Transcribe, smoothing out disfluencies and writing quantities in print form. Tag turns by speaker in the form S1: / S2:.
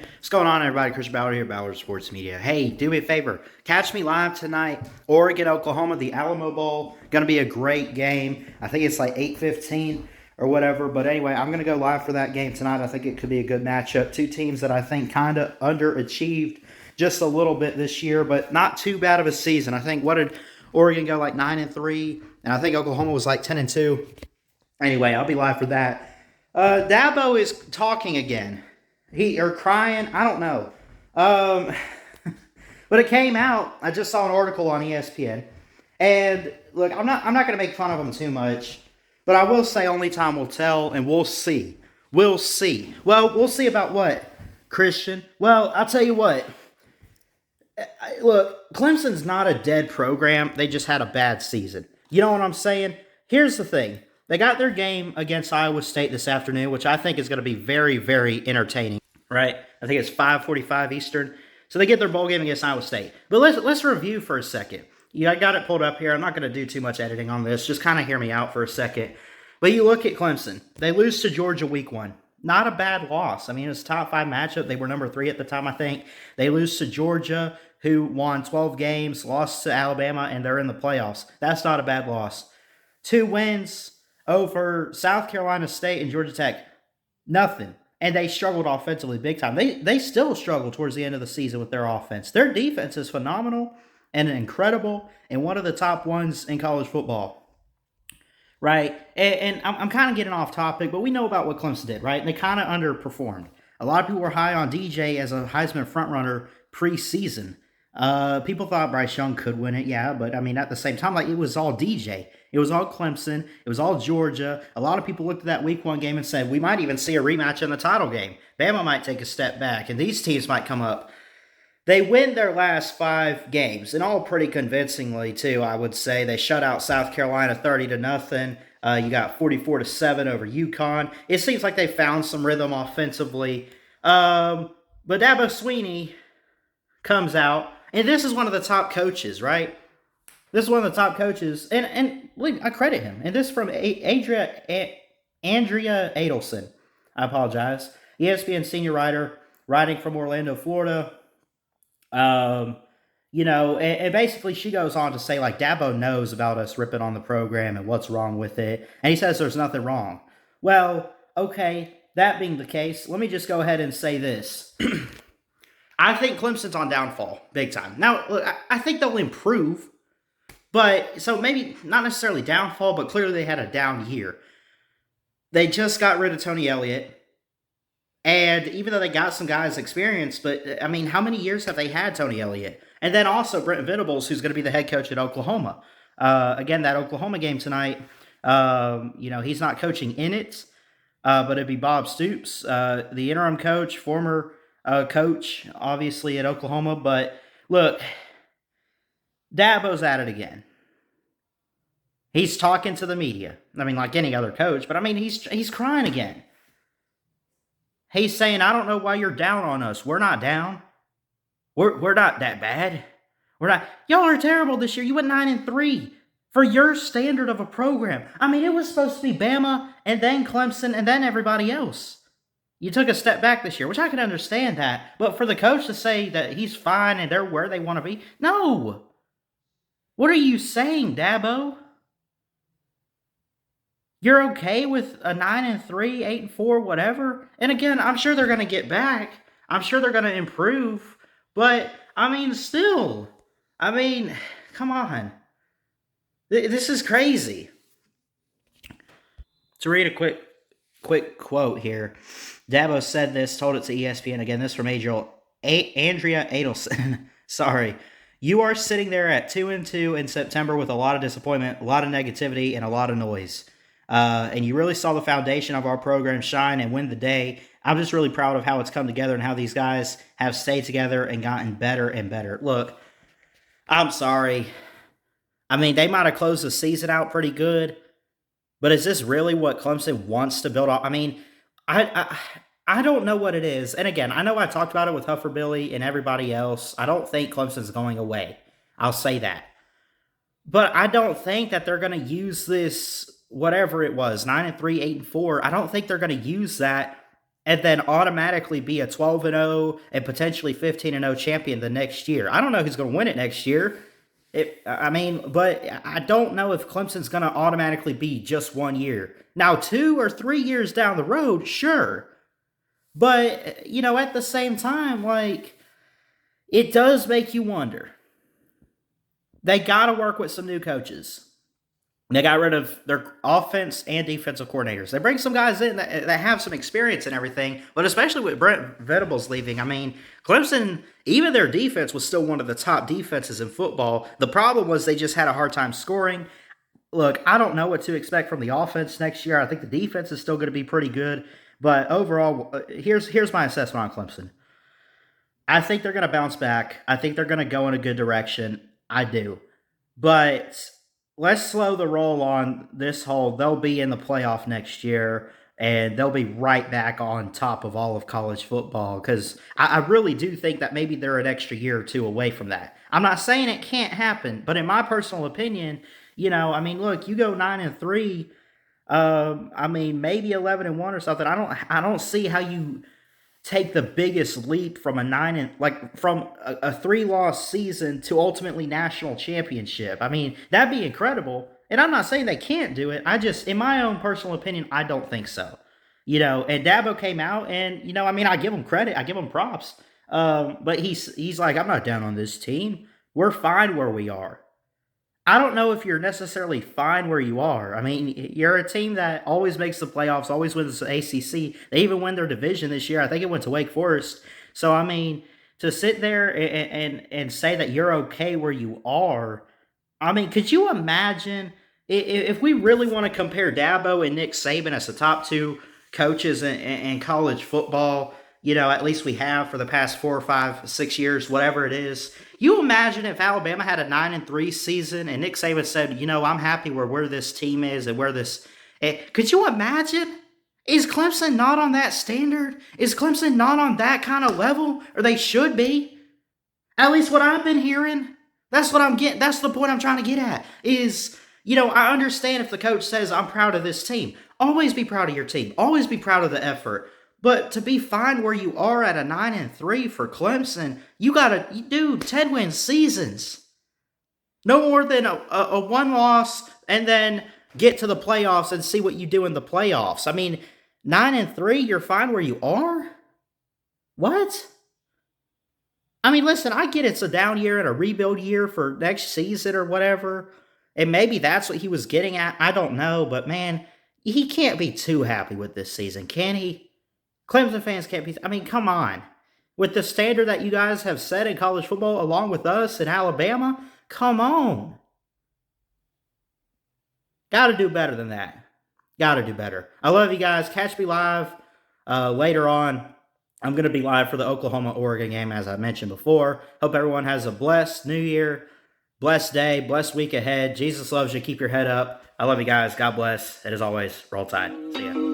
S1: What's going on, everybody? Chris Ballard here, Ballard Sports Media. Hey, do me a favor. Catch me live tonight. Oregon, Oklahoma, the Alamo Bowl. Going to be a great game. I think it's like 8:15 or whatever. But anyway, I'm going to go live for that game tonight. I think it could be a good matchup. Two teams that I think kind of underachieved just a little bit this year, but not too bad of a season. I think, what did Oregon go, like 9-3? And I think Oklahoma was like 10-2. Anyway, I'll be live for that. Dabo is talking again. Or crying, I don't know. But it came out. I just saw an article on ESPN, and look, I'm not going to make fun of him too much, but I will say only time will tell, and we'll see. We'll see. Well, we'll see about what, Christian? Well, I'll tell you what. Look, Clemson's not a dead program. They just had a bad season. You know what I'm saying? Here's the thing. They got their game against Iowa State this afternoon, which I think is going to be very, very entertaining, right? I think it's 5:45 Eastern. So they get their bowl game against Iowa State. But let's review for a second. I got it pulled up here. I'm not going to do too much editing on this. Just kind of hear me out for a second. But you look at Clemson. They lose to Georgia week 1. Not a bad loss. I mean, it was a top 5 matchup. They were number 3 at the time, I think. They lose to Georgia, who won 12 games, lost to Alabama, and they're in the playoffs. That's not a bad loss. 2 wins over South Carolina State and Georgia Tech. Nothing. And they struggled offensively big time. They still struggle towards the end of the season with their offense. Their defense is phenomenal and incredible and one of the top ones in college football. Right? And I'm kind of getting off topic, but we know about what Clemson did, right? And they kind of underperformed. A lot of people were high on DJ as a Heisman frontrunner preseason. People thought Bryce Young could win it, yeah, but I mean, at the same time, like, it was all DJ. It was all Clemson. It was all Georgia. A lot of people looked at that week 1 game and said, we might even see a rematch in the title game. Bama might take a step back, and these teams might come up. They win their last 5 games, and all pretty convincingly, too, I would say. They shut out South Carolina 30-0. You got 44-7 over UConn. It seems like they found some rhythm offensively. But Dabo Swinney comes out, and this is one of the top coaches, right? This is one of the top coaches, and I credit him. And this is from Andrea Adelson. I apologize. ESPN senior writer, writing from Orlando, Florida. And basically she goes on to say, like, Dabo knows about us ripping on the program and what's wrong with it. And he says there's nothing wrong. Well, okay, that being the case, let me just go ahead and say this. I think Clemson's on downfall, big time. Now, look, I think they'll improve. But, so maybe not necessarily downfall, but clearly they had a down year. They just got rid of Tony Elliott. And even though they got some guys experienced, but, I mean, how many years have they had Tony Elliott? And then also Brent Venables, who's going to be the head coach at Oklahoma. Again, that Oklahoma game tonight, he's not coaching in it, but it'd be Bob Stoops, the interim coach, former coach, obviously, at Oklahoma. But, look, Dabo's at it again. He's talking to the media. I mean, like any other coach, but I mean, he's crying again. He's saying, I don't know why you're down on us. We're not down. We're not that bad. We're not. Y'all are terrible this year. You went 9-3 for your standard of a program. I mean, it was supposed to be Bama and then Clemson and then everybody else. You took a step back this year, which I can understand that. But for the coach to say that he's fine and they're where they want to be, no. What are you saying, Dabo? You're okay with a 9-3, 8-4, whatever? And again, I'm sure they're going to get back. I'm sure they're going to improve. But, I mean, still. I mean, come on. This is crazy. To read a quick quote here. Dabo said this, told it to ESPN. Again, this from Andrea Adelson. Sorry. You are sitting there at 2-2 in September with a lot of disappointment, a lot of negativity, and a lot of noise. And you really saw the foundation of our program shine and win the day. I'm just really proud of how it's come together and how these guys have stayed together and gotten better and better. Look, I'm sorry. I mean, they might have closed the season out pretty good, but is this really what Clemson wants to build off? I mean, I don't know what it is. And again, I know I talked about it with Huffer Billy and everybody else. I don't think Clemson's going away. I'll say that. But I don't think that they're going to use this, whatever it was, 9-3, 8-4. I don't think they're going to use that and then automatically be a 12-0 and potentially 15-0 champion the next year. I don't know who's going to win it next year. But I don't know if Clemson's going to automatically be just 1 year. Now, 2 or 3 years down the road, sure. But, at the same time, it does make you wonder. They got to work with some new coaches. They got rid of their offense and defensive coordinators. They bring some guys in that have some experience and everything, but especially with Brent Venables leaving, Clemson, even their defense was still one of the top defenses in football. The problem was they just had a hard time scoring. Look, I don't know what to expect from the offense next year. I think the defense is still going to be pretty good, but overall, here's my assessment on Clemson. I think they're going to bounce back. I think they're going to go in a good direction. I do. But let's slow the roll on this whole, they'll be in the playoff next year, and they'll be right back on top of all of college football, because I really do think that maybe they're an extra year or two away from that. I'm not saying it can't happen, but in my personal opinion, look, you go 9-3, maybe 11-1 or something. I don't see how you take the biggest leap from from a 3-loss season to ultimately national championship. That'd be incredible. And I'm not saying they can't do it. In my own personal opinion, I don't think so. And Dabo came out and, I give him credit. I give him props. But he's like, I'm not down on this team. We're fine where we are. I don't know if you're necessarily fine where you are. You're a team that always makes the playoffs, always wins the ACC. They even win their division this year. I think it went to Wake Forest. So, to sit there and say that you're okay where you are, could you imagine if we really want to compare Dabo and Nick Saban as the top 2 coaches in college football, at least we have for the past 4 or 5, 6 years, whatever it is. You imagine if Alabama had a 9-3 season and Nick Saban said, I'm happy where this team is and where this. Could you imagine? Is Clemson not on that standard? Is Clemson not on that kind of level? Or they should be? At least what I've been hearing. That's what I'm getting. That's the point I'm trying to get at. Is, I understand if the coach says, I'm proud of this team. Always be proud of your team. Always be proud of the effort. But to be fine where you are at a 9-3 for Clemson, you got to do 10-win seasons. No more than a 1 loss and then get to the playoffs and see what you do in the playoffs. 9-3, you're fine where you are? What? Listen, I get it's a down year and a rebuild year for next season or whatever. And maybe that's what he was getting at. I don't know. But, man, he can't be too happy with this season, can he? Clemson fans can't be. Come on. With the standard that you guys have set in college football along with us in Alabama, come on. Got to do better than that. Got to do better. I love you guys. Catch me live later on. I'm going to be live for the Oklahoma-Oregon game, as I mentioned before. Hope everyone has a blessed new year, blessed day, blessed week ahead. Jesus loves you. Keep your head up. I love you guys. God bless. And as always, roll tide. See ya.